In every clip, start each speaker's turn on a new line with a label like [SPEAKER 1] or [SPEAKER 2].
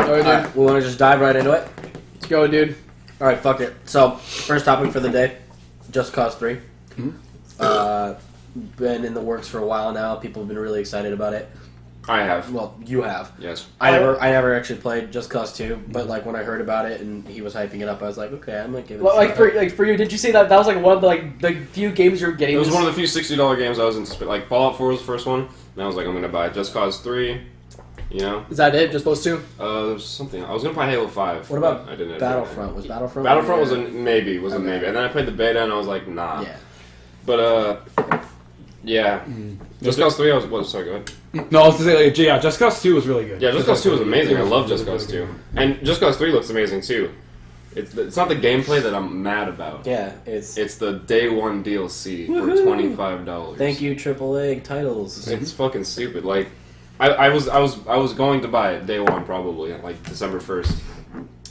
[SPEAKER 1] Alright, we want to just dive right into it?
[SPEAKER 2] Let's go, dude.
[SPEAKER 1] Alright, fuck it. So, first topic for the day, Just Cause 3. Been in the works for a while now. People have been really excited about it.
[SPEAKER 3] I have.
[SPEAKER 1] Well, you have.
[SPEAKER 3] Yes.
[SPEAKER 1] I never actually played Just Cause 2, but like when I heard about it and he was hyping it up, I was like, okay, I might give it a shot.
[SPEAKER 2] For you, did you say that was like one of the few games you were getting?
[SPEAKER 3] It was one of the few $60 games I was anticipating. Like Fallout 4 was the first one, and I was like, I'm gonna buy Just Cause 3. You know?
[SPEAKER 2] Is that it? Just those two?
[SPEAKER 3] There's something. I was gonna buy Halo 5.
[SPEAKER 1] What about
[SPEAKER 3] I didn't.
[SPEAKER 1] Battlefront? Was Battlefront?
[SPEAKER 3] Battlefront was a maybe. Was a maybe. And then I played the beta, and I was like, nah.
[SPEAKER 1] Yeah.
[SPEAKER 3] But yeah. Just Cause 3. Sorry, go ahead.
[SPEAKER 4] No, I was gonna say, yeah, Just Cause 2 was really good.
[SPEAKER 3] Yeah, Just Cause 2 was amazing. I love Just Cause 2. And Just Cause 3 looks amazing too. It's not the gameplay that I'm mad about.
[SPEAKER 1] Yeah, it's
[SPEAKER 3] the day one DLC for $25.
[SPEAKER 1] Thank you, AAA titles.
[SPEAKER 3] It's fucking stupid. Like, I was going to buy it day one probably, like December 1st.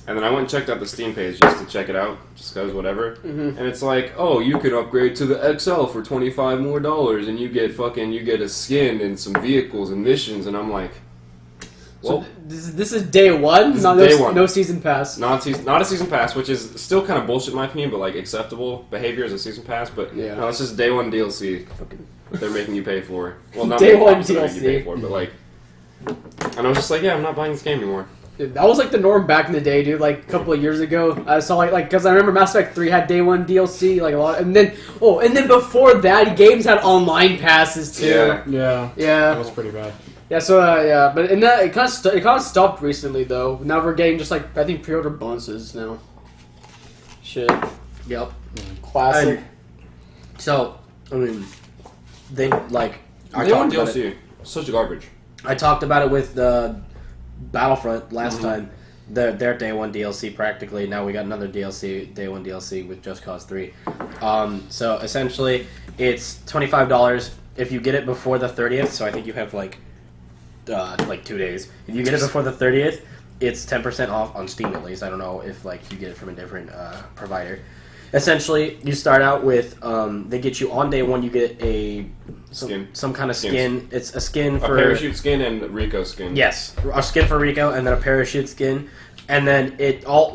[SPEAKER 3] And then I went and checked out the Steam page just to check it out, just cause whatever. And it's like, oh, you could upgrade to the XL for $25 more, and you get a skin and some vehicles and missions, and I'm like, well,
[SPEAKER 2] so this is day one. No season pass.
[SPEAKER 3] Not a season pass, which is still kind of bullshit in my opinion, but like acceptable behavior as a season pass. But
[SPEAKER 2] yeah,
[SPEAKER 3] no, it's just day one DLC. They're making you pay for. Well, not
[SPEAKER 2] day one
[SPEAKER 3] DLC.
[SPEAKER 2] DLC.
[SPEAKER 3] You pay for, but like, and I was just like, yeah, I'm not buying this game anymore.
[SPEAKER 2] Dude, that was like the norm back in the day, dude. Like a couple of years ago, I saw like because I remember Mass Effect 3 had day one DLC, like a lot, and then before that, games had online passes too.
[SPEAKER 4] Yeah. That was pretty bad.
[SPEAKER 2] Yeah, but it kind of stopped recently though. Now we're getting just like I think pre-order bonuses now. Shit.
[SPEAKER 1] Yep.
[SPEAKER 2] Classic.
[SPEAKER 1] So, I mean, they like.
[SPEAKER 3] Day one DLC, such garbage.
[SPEAKER 1] I talked about it with Battlefront last time. Their day one DLC practically. Now we got another DLC, day one DLC with Just Cause 3. So essentially, it's $25 if you get it before the 30th. So I think you have like 2 days. If you get it before the 30th, it's 10% off on Steam at least. I don't know if like you get it from a different provider. Essentially, you start out with they get you on day one. You get some kind of skin. It's a skin for
[SPEAKER 3] a parachute skin and Rico skin.
[SPEAKER 1] Yes, a skin for Rico and then a parachute skin, and then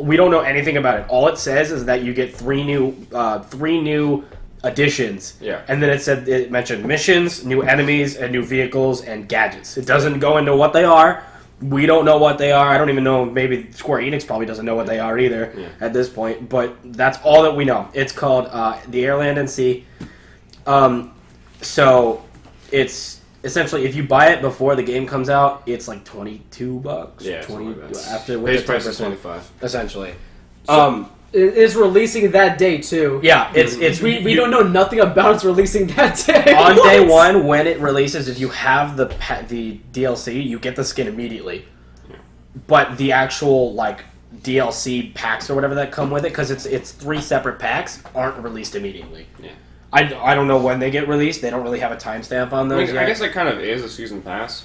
[SPEAKER 1] we don't know anything about it. All it says is that you get three new additions.
[SPEAKER 3] Yeah.
[SPEAKER 1] And then it mentioned missions, new enemies, and new vehicles and gadgets. It doesn't go into what they are. We don't know what they are. I don't even know. Maybe Square Enix probably doesn't know what they are either at this point. But that's all that we know. It's called the Air, Land, and Sea. So it's essentially if you buy it before the game comes out, it's like $22.
[SPEAKER 3] Yeah,
[SPEAKER 1] 20 after
[SPEAKER 3] base price is $25.
[SPEAKER 1] Essentially.
[SPEAKER 2] So, it is releasing that day too.
[SPEAKER 1] Yeah, it's
[SPEAKER 2] we don't know nothing about its releasing that day.
[SPEAKER 1] On day one, when it releases, if you have the DLC, you get the skin immediately. Yeah. But the actual like DLC packs or whatever that come with it, because it's 3 separate packs, aren't released immediately.
[SPEAKER 3] Yeah.
[SPEAKER 1] I don't know when they get released. They don't really have a timestamp on those.
[SPEAKER 3] I guess it kind of is a season pass.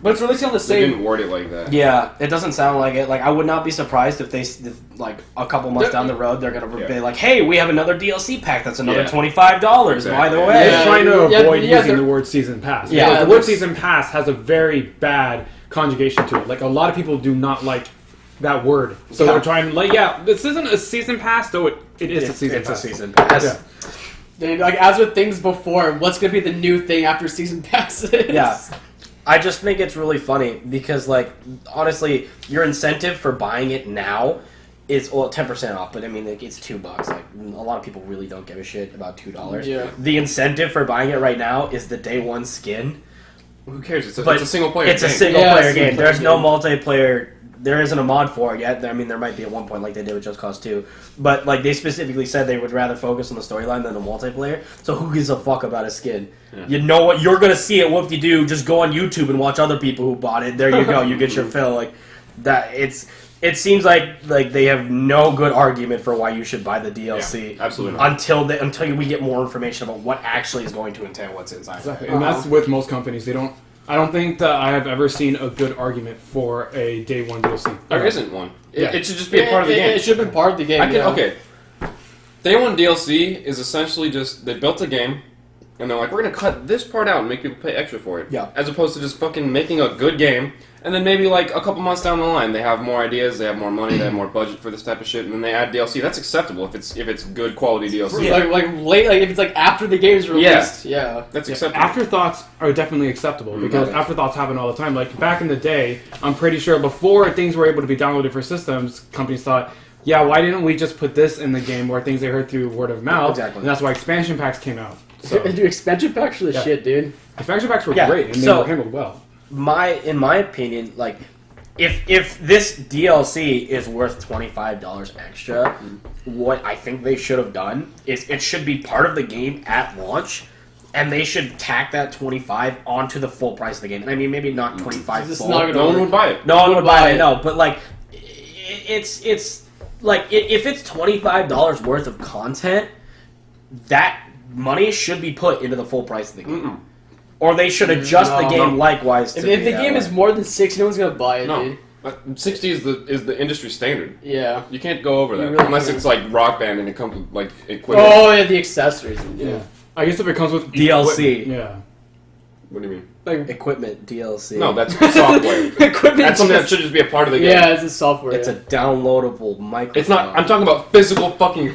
[SPEAKER 2] But it's releasing on the same.
[SPEAKER 3] They didn't word it like that.
[SPEAKER 1] Yeah, it doesn't sound like it. Like I would not be surprised if like a couple months down the road they're gonna be like, "Hey, we have another DLC pack that's another $25." Exactly. By the way,
[SPEAKER 4] they're trying to avoid using the word season pass.
[SPEAKER 1] Yeah,
[SPEAKER 4] the word season pass has a very bad conjugation to it. Like a lot of people do not like that word, so they're trying to this isn't a season pass, though it is a season pass.
[SPEAKER 1] It's a season pass.
[SPEAKER 4] Yeah.
[SPEAKER 2] Like as with things before, what's gonna be the new thing after season passes?
[SPEAKER 1] Yeah. I just think it's really funny because, like, honestly, your incentive for buying it now is 10% off. But I mean, like, it's $2. Like, a lot of people really don't give a shit about $2.
[SPEAKER 2] Yeah.
[SPEAKER 1] The incentive for buying it right now is the day one skin.
[SPEAKER 3] Who cares? It's a single player.
[SPEAKER 1] It's
[SPEAKER 3] game.
[SPEAKER 1] a single player game. There's no multiplayer. There isn't a mod for it yet. I mean, there might be at one point, like they did with Just Cause 2. But like they specifically said, they would rather focus on the storyline than the multiplayer. So who gives a fuck about a skin? Yeah. You know what? You're gonna see it. Whoop-de-doo. Just go on YouTube and watch other people who bought it. There you go. You get your fill. Like that. It seems like they have no good argument for why you should buy the DLC.
[SPEAKER 3] Yeah, absolutely not.
[SPEAKER 1] Until we get more information about what actually is going to entail what's inside.
[SPEAKER 4] Exactly. And that's with most companies. I don't think that I have ever seen a good argument for a day one DLC.
[SPEAKER 3] There isn't one.
[SPEAKER 4] Yeah.
[SPEAKER 3] It should just be a part of the game.
[SPEAKER 2] It should have been part of the game.
[SPEAKER 3] Okay. Day one DLC is essentially just they built a game and they're like, we're gonna cut this part out and make people pay extra for it.
[SPEAKER 1] Yeah.
[SPEAKER 3] As opposed to just fucking making a good game And then maybe like a couple months down the line, they have more ideas, they have more money, they have more budget for this type of shit, and then they add DLC. That's acceptable if it's good quality DLC.
[SPEAKER 2] Like if it's like after the game's released. Yeah.
[SPEAKER 3] That's acceptable.
[SPEAKER 4] Afterthoughts are definitely acceptable because afterthoughts happen all the time. Like back in the day, I'm pretty sure before things were able to be downloaded for systems, companies thought, yeah, why didn't we just put this in the game where things they heard through word of mouth?
[SPEAKER 1] Exactly.
[SPEAKER 4] And that's why expansion packs came out. So,
[SPEAKER 2] Dude, expansion packs are the shit, dude.
[SPEAKER 4] expansion packs were
[SPEAKER 1] Yeah,
[SPEAKER 4] great and they
[SPEAKER 1] so-
[SPEAKER 4] were handled well.
[SPEAKER 1] In my opinion, like, if this DLC is worth $25 extra, what I think they should have done is it should be part of the game at launch, and they should tack that $25 onto the full price of the game. And I mean, maybe not $25
[SPEAKER 2] This is
[SPEAKER 1] full.
[SPEAKER 2] not gonna
[SPEAKER 3] No one would buy it.
[SPEAKER 1] No one would buy it, no. But like, it's like if it's $25 worth of content, that money should be put into the full price of the game. Or they should adjust the game likewise.
[SPEAKER 2] If the game is more than 60, no one's gonna buy it,
[SPEAKER 3] No.
[SPEAKER 2] dude.
[SPEAKER 3] 60 is the industry standard.
[SPEAKER 2] Yeah.
[SPEAKER 3] You can't go over that
[SPEAKER 2] You really
[SPEAKER 3] unless
[SPEAKER 2] can't.
[SPEAKER 3] it's like Rock Band and it comes with like equipment.
[SPEAKER 2] Oh, yeah, the accessories. Yeah.
[SPEAKER 4] I guess if it comes with
[SPEAKER 1] DLC.
[SPEAKER 4] Yeah.
[SPEAKER 3] What do you mean?
[SPEAKER 4] Like
[SPEAKER 1] equipment DLC.
[SPEAKER 3] No, that's software.
[SPEAKER 2] Equipment.
[SPEAKER 3] That's something that should just be a part of the game.
[SPEAKER 2] Yeah, it's a software.
[SPEAKER 1] It's a downloadable microphone.
[SPEAKER 3] It's not. I'm talking about physical fucking.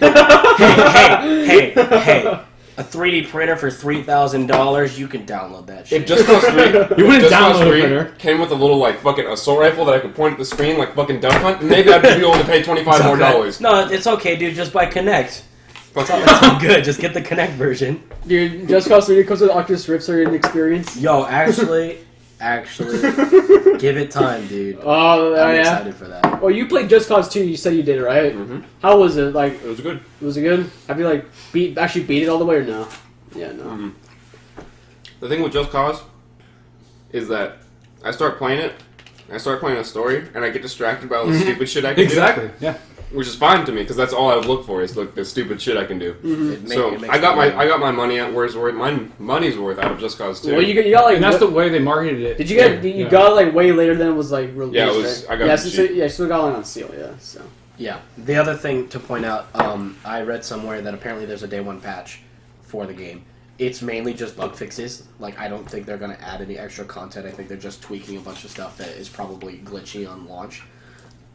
[SPEAKER 1] hey. A 3D printer for $3,000, you can download that shit.
[SPEAKER 3] If Just Cause 3,
[SPEAKER 4] You wouldn't
[SPEAKER 3] Just Cause
[SPEAKER 4] download a
[SPEAKER 3] 3
[SPEAKER 4] printer.
[SPEAKER 3] came with a little like fucking assault rifle that I could point at the screen like fucking Duck Hunt, maybe I'd be able to pay $25 more dollars.
[SPEAKER 1] No, it's okay, dude. Just buy Kinect.
[SPEAKER 3] Fuck
[SPEAKER 1] It's
[SPEAKER 3] you.
[SPEAKER 1] all good. Just get the Kinect version.
[SPEAKER 2] Dude, Just Cause 3 comes with Oculus Rift, so you're an experience.
[SPEAKER 1] Yo, actually, give it time, dude.
[SPEAKER 2] Oh,
[SPEAKER 1] I'm
[SPEAKER 2] yeah.
[SPEAKER 1] excited for that.
[SPEAKER 2] Well, you played Just Cause 2. You said you did, right?
[SPEAKER 3] Mhm.
[SPEAKER 2] How was it? Like,
[SPEAKER 3] It was good.
[SPEAKER 2] was it good? Have you like beat it all the way or no? Yeah, no.
[SPEAKER 3] Mhm. The thing with Just Cause is that I start playing it, I start playing a story, and I get distracted by all the stupid shit I can
[SPEAKER 4] exactly. Yeah.
[SPEAKER 3] do. Which is fine to me because that's all I would look for is like the stupid shit I can do. So
[SPEAKER 1] It makes
[SPEAKER 3] I got
[SPEAKER 1] me
[SPEAKER 3] my money out where's worth my money's worth out of Just Cause 2.
[SPEAKER 2] Well, you got like.
[SPEAKER 4] And that's the way they marketed it.
[SPEAKER 2] Did you get? You got it like way later than it was like released.
[SPEAKER 3] Yeah, it was-
[SPEAKER 2] Right?
[SPEAKER 3] I got
[SPEAKER 2] Yeah,
[SPEAKER 3] it
[SPEAKER 2] so,
[SPEAKER 3] cheap.
[SPEAKER 2] yeah, still got it on sale. Yeah, so.
[SPEAKER 1] Yeah. The other thing to point out, I read somewhere that apparently there's a day one patch for the game. It's mainly just bug fixes. Like, I don't think they're going to add any extra content. I think they're just tweaking a bunch of stuff that is probably glitchy on launch.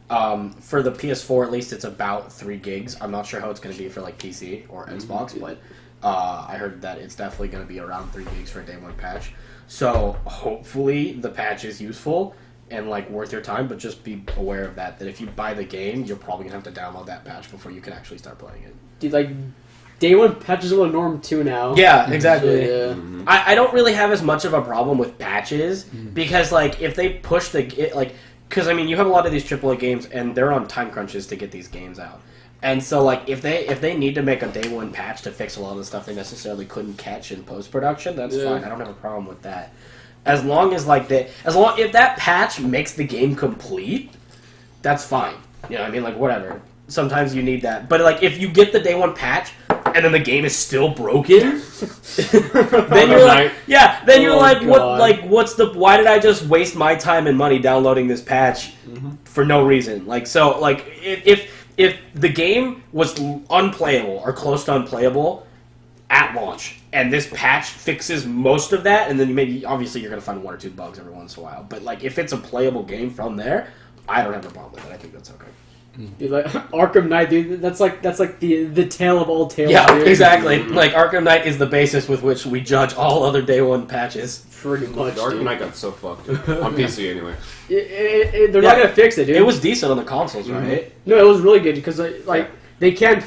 [SPEAKER 1] For the PS4, at least, it's about 3 gigs. I'm not sure how it's going to be for, like, PC or Xbox, but I heard that it's definitely going to be around 3 gigs for a day one patch. So, hopefully, the patch is useful and, like, worth your time, but just be aware of that if you buy the game, you're probably going to have to download that patch before you can actually start playing it.
[SPEAKER 2] Dude, like, day one patches are a norm too now.
[SPEAKER 1] Yeah, exactly.
[SPEAKER 2] Yeah.
[SPEAKER 1] I don't really have as much of a problem with patches because, like, if they push because I mean, you have a lot of these AAA games and they're on time crunches to get these games out, and so like if they need to make a day one patch to fix a lot of the stuff they necessarily couldn't catch in post production, that's fine. I don't have a problem with that, as long as if that patch makes the game complete, that's fine. You know what I mean? Like, whatever. Sometimes you need that, but like if you get the day one patch and then the game is still broken, then you're like, why did I just waste my time and money downloading this patch for no reason? Like, so like if the game was unplayable or close to unplayable at launch, and this patch fixes most of that, and then maybe obviously you're gonna find 1 or 2 bugs every once in a while, but like if it's a playable game from there, I don't have a problem with it. I think that's okay.
[SPEAKER 2] Dude, like Arkham Knight, dude. That's like the tale of all tales.
[SPEAKER 1] Yeah,
[SPEAKER 2] dude.
[SPEAKER 1] exactly. Like, Arkham Knight is the basis with which we judge all other day one patches.
[SPEAKER 2] Pretty much.
[SPEAKER 3] Dark
[SPEAKER 2] dude.
[SPEAKER 3] Knight got so fucked on PC anyway.
[SPEAKER 2] They're not gonna fix it, dude.
[SPEAKER 1] It was decent on the consoles, right?
[SPEAKER 2] No, it was really good because they can't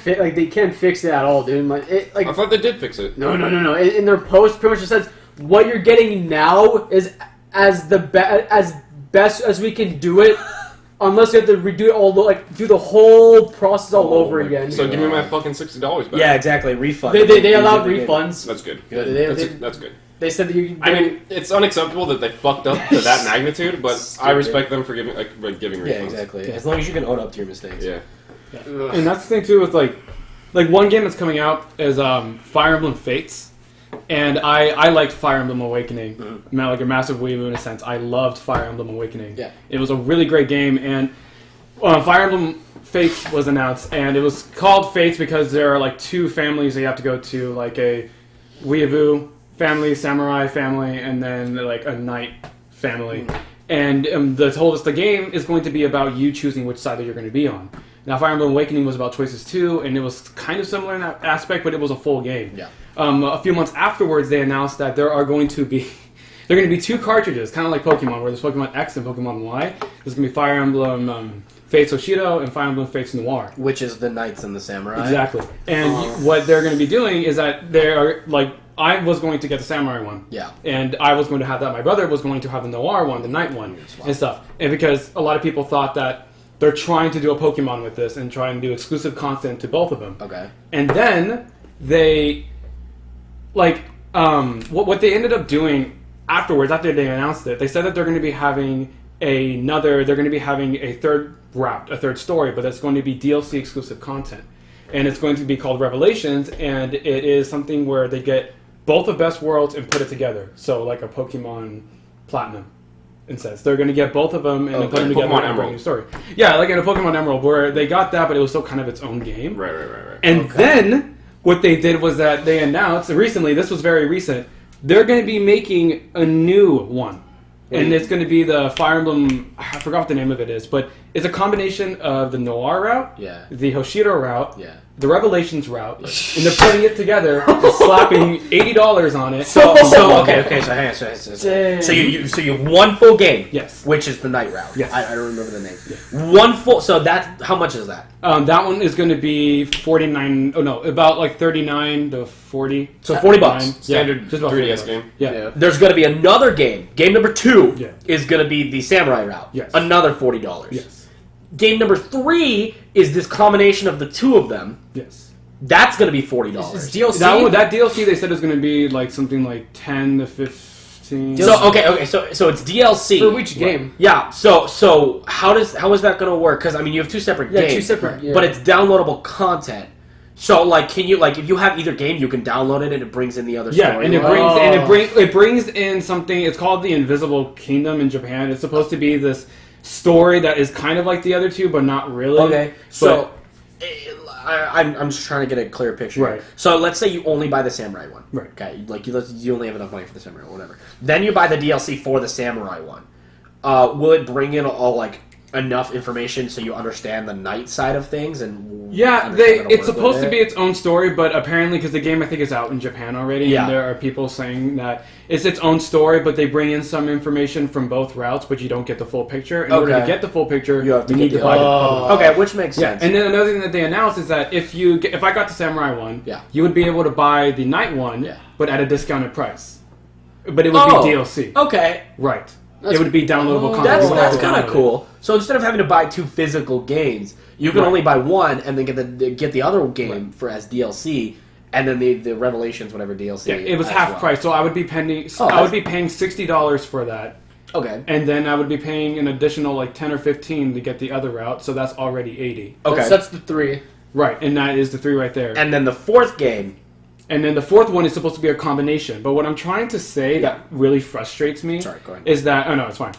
[SPEAKER 2] fix it at all, dude.
[SPEAKER 3] I thought they did fix it.
[SPEAKER 2] No. In their post, pretty much it says what you're getting now is as best as we can do it. Unless you have to redo it do the whole process all over again.
[SPEAKER 3] So give me my fucking $60 back.
[SPEAKER 1] Yeah, exactly. Refund.
[SPEAKER 2] They allowed refunds.
[SPEAKER 3] That's good.
[SPEAKER 1] Good.
[SPEAKER 3] That's good.
[SPEAKER 2] They said that you.
[SPEAKER 3] I mean, it's unacceptable that they fucked up to that magnitude, but I respect them for giving refunds.
[SPEAKER 1] Yeah, exactly. As long as you can own up to your mistakes.
[SPEAKER 3] Yeah.
[SPEAKER 4] And that's the thing too with like one game that's coming out is Fire Emblem Fates, and I liked Fire Emblem Awakening. I'm like a massive weeaboo in a sense. I loved Fire Emblem Awakening.
[SPEAKER 1] Yeah.
[SPEAKER 4] It was a really great game, and Fire Emblem Fates was announced, and it was called Fates because there are like 2 families that you have to go to, like a weeaboo family, samurai family, and then like a knight family. And the game is going to be about you choosing which side that you're going to be on. Now, Fire Emblem Awakening was about choices too, and it was kind of similar in that aspect, but it was a full game.
[SPEAKER 1] Yeah.
[SPEAKER 4] A few months afterwards, they announced that there are going to be 2 cartridges, kind of like Pokemon, where there's Pokemon X and Pokemon Y. There's going to be Fire Emblem Fates Hoshido and Fire Emblem Fates Noir.
[SPEAKER 1] Which is the Knights and the Samurai.
[SPEAKER 4] Exactly. And what they're going to be doing is that they are, like, I was going to get the Samurai one.
[SPEAKER 1] Yeah.
[SPEAKER 4] And I was going to have that. My brother was going to have the Noir one, the Knight one, and stuff. And because a lot of people thought that they're trying to do a Pokemon with this and try and do exclusive content to both of them.
[SPEAKER 1] Okay.
[SPEAKER 4] And then they, like, what they ended up doing afterwards, after they announced it, they said that they're going to be having a third route, a third story, but that's going to be DLC exclusive content. And it's going to be called Revelations, and it is something where they get both the best worlds and put it together. So like a Pokemon Platinum, it says. They're going to get both of them and then put them together
[SPEAKER 3] Pokemon
[SPEAKER 4] and bring a
[SPEAKER 3] Emerald.
[SPEAKER 4] new story. Yeah, like in a Pokemon Emerald, where they got that, but it was still kind of its own game.
[SPEAKER 3] Right.
[SPEAKER 4] And then what they did was that they announced recently, this was very recent, they're going to be making a new one. And it's going to be the Fire Emblem, I forgot what the name of it is, but it's a combination of the Noir route,
[SPEAKER 1] Yeah.
[SPEAKER 4] the Hoshido route,
[SPEAKER 1] Yeah.
[SPEAKER 4] the Revelations route, and they're putting it together and slapping $80 on it.
[SPEAKER 1] So okay. So hang on. So you have one full game.
[SPEAKER 4] Yes.
[SPEAKER 1] Which is the Knight route.
[SPEAKER 4] Yes.
[SPEAKER 1] I don't remember the name. One full. So that how much is that?
[SPEAKER 4] That one is going to be about like 39 to 40.
[SPEAKER 1] So $40.
[SPEAKER 3] Standard
[SPEAKER 4] just about
[SPEAKER 3] 3DS
[SPEAKER 4] $40.
[SPEAKER 3] game.
[SPEAKER 4] Yeah.
[SPEAKER 1] There's going to be another game. Game number 2
[SPEAKER 4] Yeah.
[SPEAKER 1] is going to be the Samurai route.
[SPEAKER 4] Yes.
[SPEAKER 1] Another $40.
[SPEAKER 4] Yes.
[SPEAKER 1] Game number 3 is this combination of the two of them.
[SPEAKER 4] Yes.
[SPEAKER 1] That's going to be $40.
[SPEAKER 2] Is DLC?
[SPEAKER 4] That DLC they said is going to be like something like 10 to 15.
[SPEAKER 1] So okay. So it's DLC
[SPEAKER 2] For which game?
[SPEAKER 1] Yeah. So how is that going to work? Because I mean you have two separate games.
[SPEAKER 2] Two separate. Yeah.
[SPEAKER 1] But it's downloadable content. So like, can you if you have either game, you can download it and it brings in the other story.
[SPEAKER 4] Yeah, and it brings in something. It's called the Invisible Kingdom in Japan. It's supposed to be this story that is kind of like the other two, but not really.
[SPEAKER 1] Okay. So I'm just trying to get a clear picture.
[SPEAKER 4] Right.
[SPEAKER 1] So let's say you only buy the Samurai one.
[SPEAKER 4] Right.
[SPEAKER 1] Okay. Like you only have enough money for the Samurai or whatever. Then you buy the DLC for the Samurai one. Will it bring in all like enough information so you understand the Knight side of things and
[SPEAKER 4] it's supposed to be its own story, but apparently because the game I think is out in Japan already, and there are people saying that it's its own story, but they bring in some information from both routes, but you don't get the full picture. In order to get the full picture, you need to buy the
[SPEAKER 1] okay, which makes sense.
[SPEAKER 4] And then another thing that they announced is that if I got the Samurai one,
[SPEAKER 1] Yeah.
[SPEAKER 4] you would be able to buy the Knight one,
[SPEAKER 1] Yeah.
[SPEAKER 4] but at a discounted price. But it would be DLC.
[SPEAKER 1] Okay.
[SPEAKER 4] Right. It would be downloadable content.
[SPEAKER 1] That's kind of cool. So instead of having to buy 2 physical games, you can only buy one and then get the other game for as DLC, and then the Revelations whatever DLC.
[SPEAKER 4] Yeah, it was
[SPEAKER 1] as
[SPEAKER 4] half
[SPEAKER 1] well.
[SPEAKER 4] price, so I would be paying $60 for that,
[SPEAKER 1] Okay.
[SPEAKER 4] and then I would be paying an additional like 10 or 15 to get the other route, so that's already 80.
[SPEAKER 1] Okay.
[SPEAKER 2] That's the 3.
[SPEAKER 4] Right, and that is the 3 right there.
[SPEAKER 1] And then the 4th game.
[SPEAKER 4] And then the 4th one is supposed to be a combination. But what I'm trying to say that really frustrates me
[SPEAKER 1] Sorry, go ahead.
[SPEAKER 4] is that it's fine.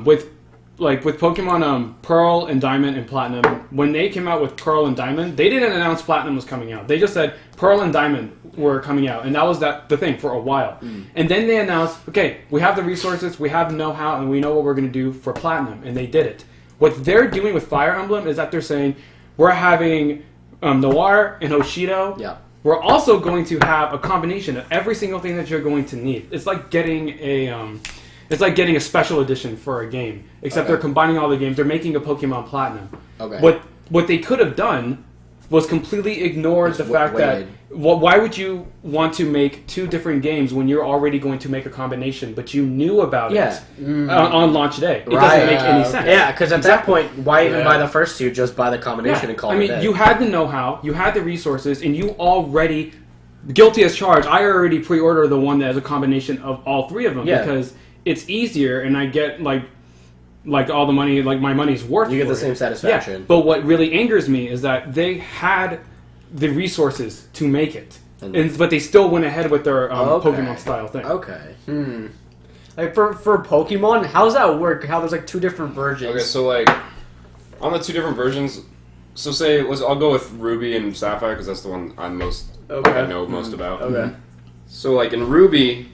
[SPEAKER 4] With Pokemon Pearl and Diamond and Platinum, when they came out with Pearl and Diamond, they didn't announce Platinum was coming out. They just said Pearl and Diamond were coming out, and that was the thing for a while. And then they announced, okay, we have the resources, we have the know-how, and we know what we're going to do for Platinum, and they did it. What they're doing with Fire Emblem is that they're saying we're having Noir and Hoshido.
[SPEAKER 1] Yeah.
[SPEAKER 4] We're also going to have a combination of every single thing that you're going to need. It's like getting a special edition for a game, except they're combining all the games. They're making a Pokemon Platinum.
[SPEAKER 1] Okay.
[SPEAKER 4] What they could have done was completely ignored the fact that why would you want to make 2 different games when you're already going to make a combination, but you knew about it on launch day? It doesn't make any sense.
[SPEAKER 1] Yeah, because at that point, why even buy the first 2? Just buy the combination and call it a day.
[SPEAKER 4] You had the know-how, you had the resources, and you already, guilty as charged, I already pre-ordered the one that has a combination of all 3 of them because it's easier and I get like all the money, like my money's worth.
[SPEAKER 1] You get
[SPEAKER 4] for
[SPEAKER 1] the same
[SPEAKER 4] it.
[SPEAKER 1] satisfaction.
[SPEAKER 4] Yeah, but what really angers me is that they had the resources to make it, but they still went ahead with their Pokemon style thing.
[SPEAKER 1] Okay.
[SPEAKER 2] Like for Pokemon, how does that work? How there's like 2 different versions?
[SPEAKER 3] Okay, so like on the 2 different versions, so I'll go with Ruby and Sapphire because that's the one I know most about.
[SPEAKER 1] Okay.
[SPEAKER 3] So like in Ruby,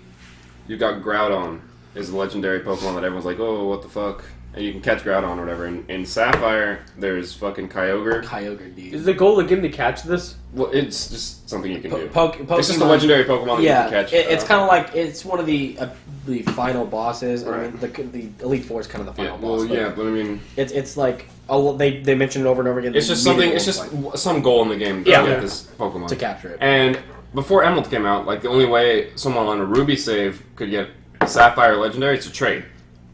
[SPEAKER 3] you got Groudon, is the legendary Pokemon that everyone's like, oh, what the fuck? And you can catch Groudon or whatever. In Sapphire, there's fucking Kyogre.
[SPEAKER 1] Kyogre, dude.
[SPEAKER 2] Is the goal of the game to catch this?
[SPEAKER 3] Well, it's just something you can do.
[SPEAKER 1] Pokemon,
[SPEAKER 3] It's just a legendary Pokemon that you can catch.
[SPEAKER 1] it's kind of like it's one of the final bosses.
[SPEAKER 3] Right.
[SPEAKER 1] I mean, the Elite Four is kind of the final
[SPEAKER 3] Yeah,
[SPEAKER 1] boss.
[SPEAKER 3] well, yeah, but I mean,
[SPEAKER 1] it's like they mention it over and over again.
[SPEAKER 3] it's just something. It's just some goal in the game to
[SPEAKER 1] Yeah.
[SPEAKER 3] get this Pokemon
[SPEAKER 1] to capture it.
[SPEAKER 3] And before Emerald came out, like the only way someone on a Ruby save could get Sapphire Legendary is to trade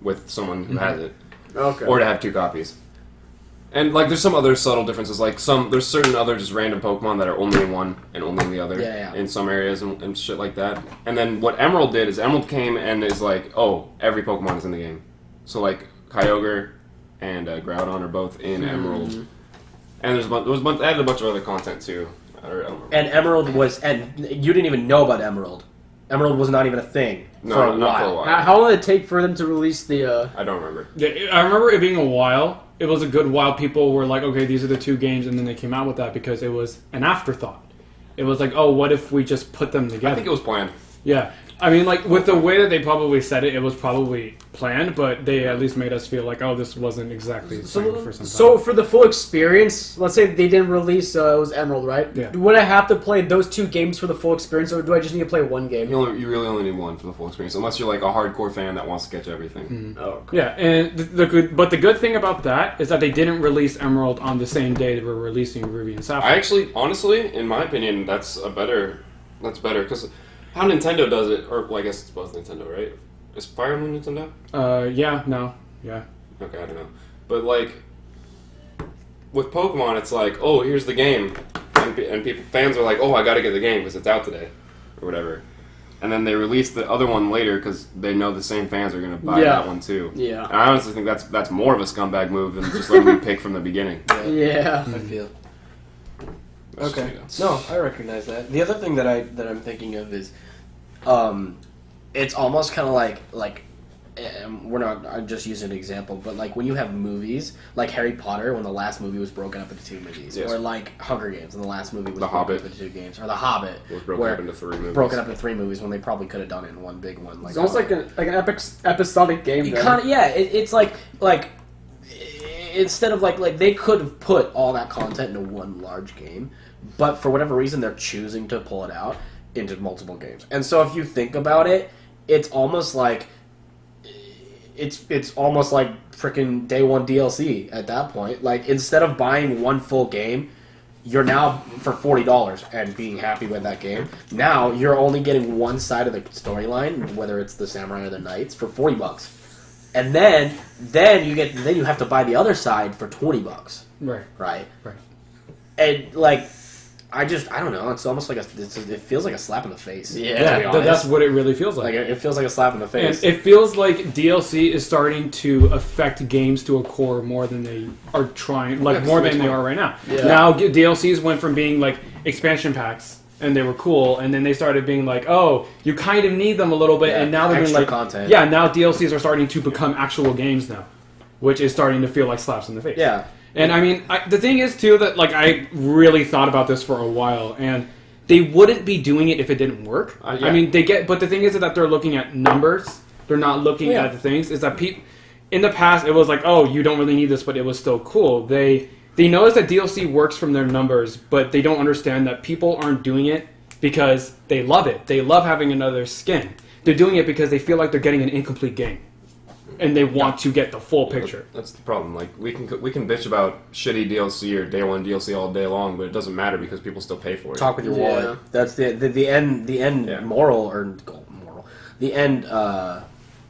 [SPEAKER 3] with someone who has it,
[SPEAKER 2] Okay.
[SPEAKER 3] or to have 2 copies. And like, there's some other subtle differences. Like there's certain other just random Pokemon that are only in one and only in the other.
[SPEAKER 1] Yeah.
[SPEAKER 3] In some areas and shit like that. And then what Emerald did is Emerald came and is like, oh, every Pokemon is in the game. So like Kyogre and Groudon are both in Emerald. And there was a bunch, added a bunch of other content too.
[SPEAKER 1] And Emerald was, and you didn't even know about Emerald. Emerald was not even a thing for a
[SPEAKER 3] not for a
[SPEAKER 1] while.
[SPEAKER 3] while.
[SPEAKER 2] How long did it take for them to release the?
[SPEAKER 3] I don't remember.
[SPEAKER 4] Yeah, I remember it being a while. It was a good while. People were like, okay, these are the 2 games, and then they came out with that because it was an afterthought. It was like, oh, what if we just put them together?
[SPEAKER 3] I think it was planned.
[SPEAKER 4] Yeah. I mean, like, with the way that they probably said it, it was probably planned, but they at least made us feel like, oh, this wasn't exactly the same for some time.
[SPEAKER 2] So for the full experience, let's say they didn't release it was Emerald, right?
[SPEAKER 4] Yeah.
[SPEAKER 2] Would I have to play those 2 games for the full experience, or do I just need to play one game?
[SPEAKER 3] You really only need one for the full experience, unless you're like a hardcore fan that wants to catch everything.
[SPEAKER 2] Oh, okay.
[SPEAKER 4] Yeah, and the good thing about that is that they didn't release Emerald on the same day they were releasing Ruby and Sapphire.
[SPEAKER 3] I actually, honestly, in my opinion, that's better, because how Nintendo does it, or well, I guess it's both Nintendo, right? Is Fire Emblem Nintendo?
[SPEAKER 4] Yeah, no, yeah.
[SPEAKER 3] Okay, I don't know. But like, with Pokemon, it's like, oh, here's the game. And fans are like, oh, I gotta get the game because it's out today. Or whatever. And then they release the other one later because they know the same fans are gonna buy that one too.
[SPEAKER 2] Yeah.
[SPEAKER 3] And I honestly think that's more of a scumbag move than just letting me pick from the beginning.
[SPEAKER 2] Yeah.
[SPEAKER 1] I feel.
[SPEAKER 3] That's
[SPEAKER 1] Okay.
[SPEAKER 3] just-
[SPEAKER 1] No, I recognize that. The other thing that I'm thinking of is, it's almost kind of like we're not. I'm just using an example, but like when you have movies like Harry Potter, when the last movie was broken up into 2 movies,
[SPEAKER 3] Yes.
[SPEAKER 1] or like Hunger Games, and the last movie was
[SPEAKER 3] The
[SPEAKER 1] broken
[SPEAKER 3] Hobbit.
[SPEAKER 1] up into 2 games, or The Hobbit,
[SPEAKER 3] It was broken
[SPEAKER 1] where
[SPEAKER 3] up into 3 movies.
[SPEAKER 1] broken up into 3 movies when they probably could have done it in one big one. Like
[SPEAKER 2] It's almost like an episodic game.
[SPEAKER 1] you
[SPEAKER 2] then.
[SPEAKER 1] kind of it's like instead of like they could have put all that content into one large game, but for whatever reason they're choosing to pull it out into multiple games. And so if you think about it, it's almost like freaking day one DLC at that point. Like instead of buying one full game, you're now for $40 and being happy with that game. Now you're only getting one side of the storyline, whether it's the samurai or the knights, for $40. And then you have to buy the other side for $20.
[SPEAKER 4] Right.
[SPEAKER 1] Right?
[SPEAKER 4] Right.
[SPEAKER 1] And like I don't know. It's almost like it feels like a slap in the face.
[SPEAKER 2] Yeah,
[SPEAKER 1] to be honest.
[SPEAKER 4] That's what it really feels like.
[SPEAKER 1] Like it feels like a slap in the face.
[SPEAKER 4] And it feels like DLC is starting to affect games to a core more than they are trying, like more than they are right now.
[SPEAKER 2] Yeah.
[SPEAKER 4] Now DLCs went from being like expansion packs and they were cool, and then they started being like, oh, you kind of need them a little bit,
[SPEAKER 1] Yeah,
[SPEAKER 4] and now they're being
[SPEAKER 1] extra
[SPEAKER 4] like,
[SPEAKER 1] content.
[SPEAKER 4] yeah, now DLCs are starting to become actual games now, which is starting to feel like slaps in the face.
[SPEAKER 1] Yeah.
[SPEAKER 4] And I mean, the thing is too that like I really thought about this for a while, and they wouldn't be doing it if it didn't work.
[SPEAKER 3] Yeah.
[SPEAKER 4] I mean, but the thing is that they're looking at numbers. They're not looking at the things. Is that in the past it was like, oh, you don't really need this, but it was still cool. They notice that DLC works from their numbers, but they don't understand that people aren't doing it because they love it. They love having another skin. They're doing it because they feel like they're getting an incomplete game, and they want to get the full picture.
[SPEAKER 3] That's the problem. Like we can bitch about shitty DLC or day one DLC all day long, but it doesn't matter because people still pay for it.
[SPEAKER 1] Talk with your
[SPEAKER 2] Yeah.
[SPEAKER 1] wallet. That's the end
[SPEAKER 3] Yeah.
[SPEAKER 1] moral or moral. The end.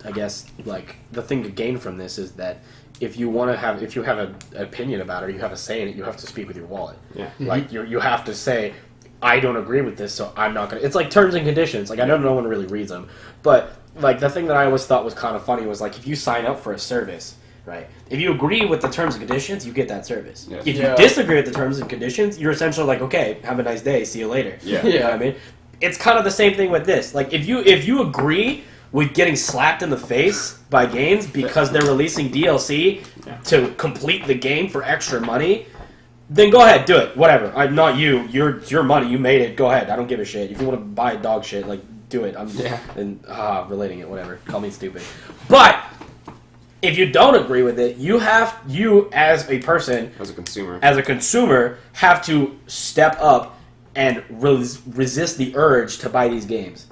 [SPEAKER 1] I guess like the thing to gain from this is that if you have an opinion about it, or you have a say in it, you have to speak with your wallet.
[SPEAKER 3] Yeah.
[SPEAKER 1] Like you have to say, I don't agree with this, so I'm not gonna. It's like terms and conditions. Like I know no one really reads them, but like the thing that I always thought was kind of funny was like if you sign up for a service, right? If you agree with the terms and conditions, you get that service.
[SPEAKER 3] Yes.
[SPEAKER 1] If you
[SPEAKER 2] Yeah.
[SPEAKER 1] disagree with the terms and conditions, you're essentially like, okay, have a nice day, see you later.
[SPEAKER 3] Yeah.
[SPEAKER 1] You know what I mean? It's kind of the same thing with this. Like if you agree with getting slapped in the face by games because they're releasing DLC to complete the game for extra money, then go ahead, do it. Whatever. I'm not you. It's your money. You made it. Go ahead. I don't give a shit. If you want to buy dog shit, like do it. I'm
[SPEAKER 3] Yeah.
[SPEAKER 1] relating it, whatever. Call me stupid. But if you don't agree with it, you as a person,
[SPEAKER 3] As a consumer.
[SPEAKER 1] as a consumer, have to step up and resist the urge to buy these games.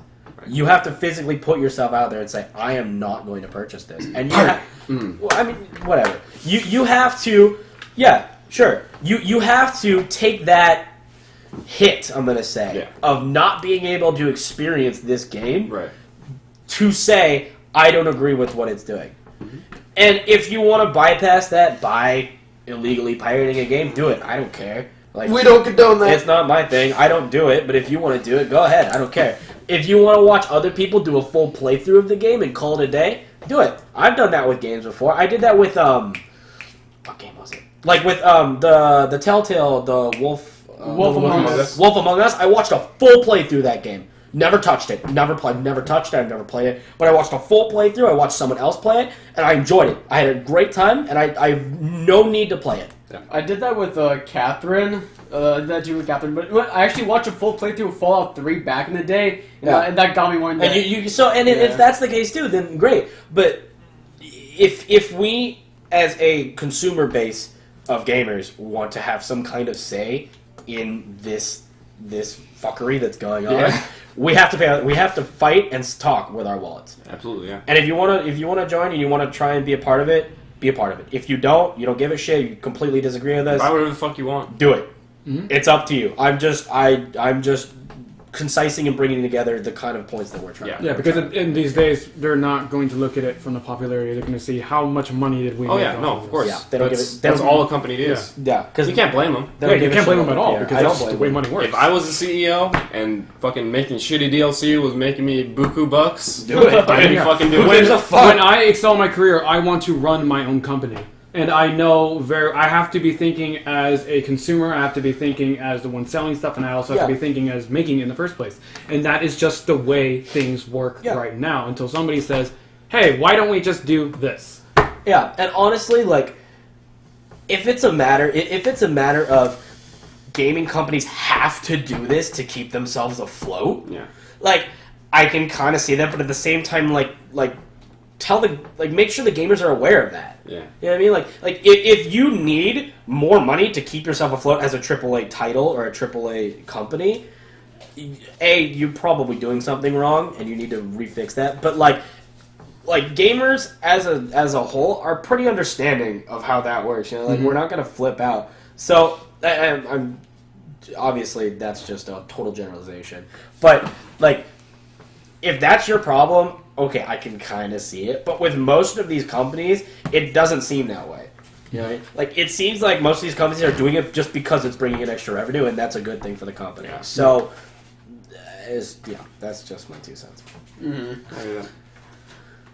[SPEAKER 1] You have to physically put yourself out there and say, I am not going to purchase this. And well, I mean, whatever. You have to, yeah, sure. You have to take that hit, I'm going to say, of not being able to experience this game
[SPEAKER 3] Right.
[SPEAKER 1] to say, I don't agree with what it's doing. And if you want to bypass that by illegally pirating a game, do it. I don't care. Like,
[SPEAKER 3] We don't condone that.
[SPEAKER 1] it's not my thing. I don't do it, but if you want to do it, go ahead. I don't care. If you want to watch other people do a full playthrough of the game and call it a day, do it. I've done that with games before. I did that with what game was it? Like with the Telltale, the Wolf
[SPEAKER 2] Among Us.
[SPEAKER 1] Wolf Among Us. I watched a full playthrough of that game. Never touched it. Never touched it. I've never played it. But I watched a full playthrough. I watched someone else play it, and I enjoyed it. I had a great time, and I have no need to play it.
[SPEAKER 2] I did that with Catherine. That you with Catherine, but I actually watched a full playthrough of Fallout 3 back in the day, and that got me one.
[SPEAKER 1] And if that's the case too, then great. But if we, as a consumer base of gamers, want to have some kind of say in this fuckery that's going on, we have to pay. We have to fight and talk with our wallets.
[SPEAKER 3] Absolutely, yeah.
[SPEAKER 1] And if you want to join and you want to try and be a part of it, be a part of it. If you don't give a shit, you completely disagree with us,
[SPEAKER 3] Buy whatever the fuck you want.
[SPEAKER 1] do it. It's up to you. I'm just concising and bringing together the kind of points that we're trying.
[SPEAKER 3] Yeah.
[SPEAKER 4] Yeah, because in these days, they're not going to look at it from the popularity. They're going to see how much money did we make.
[SPEAKER 3] Oh yeah,
[SPEAKER 4] off
[SPEAKER 3] no,
[SPEAKER 4] this.
[SPEAKER 3] of course.
[SPEAKER 1] Yeah, they don't give
[SPEAKER 3] that's
[SPEAKER 1] it- they don't
[SPEAKER 3] that's all a company is.
[SPEAKER 1] Yeah, because
[SPEAKER 3] You can't blame them.
[SPEAKER 4] Yeah, you can't blame them at all because
[SPEAKER 1] I don't
[SPEAKER 4] that's just the way
[SPEAKER 1] blame
[SPEAKER 4] money works.
[SPEAKER 3] If I was the CEO and fucking making shitty DLC was making me buku bucks,
[SPEAKER 1] Do it.
[SPEAKER 3] I'd be
[SPEAKER 4] Yeah.
[SPEAKER 3] fucking
[SPEAKER 1] Who
[SPEAKER 3] doing
[SPEAKER 1] gives
[SPEAKER 3] it.
[SPEAKER 1] a fuck?
[SPEAKER 4] When I excel in my career, I want to run my own company. And I know I have to be thinking as a consumer, I have to be thinking as the one selling stuff, and I also have to be thinking as making it in the first place. And that is just the way things work right now until somebody says, hey, why don't we just do this?
[SPEAKER 1] Yeah, and honestly, like, if it's a matter of gaming companies have to do this to keep themselves afloat, like, I can kind of see that, but at the same time, like make sure the gamers are aware of that.
[SPEAKER 3] Yeah.
[SPEAKER 1] You know what I mean? Like if you need more money to keep yourself afloat as a AAA title or a AAA company, you're probably doing something wrong and you need to refix that. But like gamers as a whole are pretty understanding of how that works. You know, like we're not gonna flip out. So I'm obviously that's just a total generalization, but like if that's your problem. Okay, I can kind of see it, but with most of these companies, it doesn't seem that way. You know, like it seems like most of these companies are doing it just because it's bringing in extra revenue, and that's a good thing for the company. So, that's just my 2 cents.
[SPEAKER 2] Mm-hmm.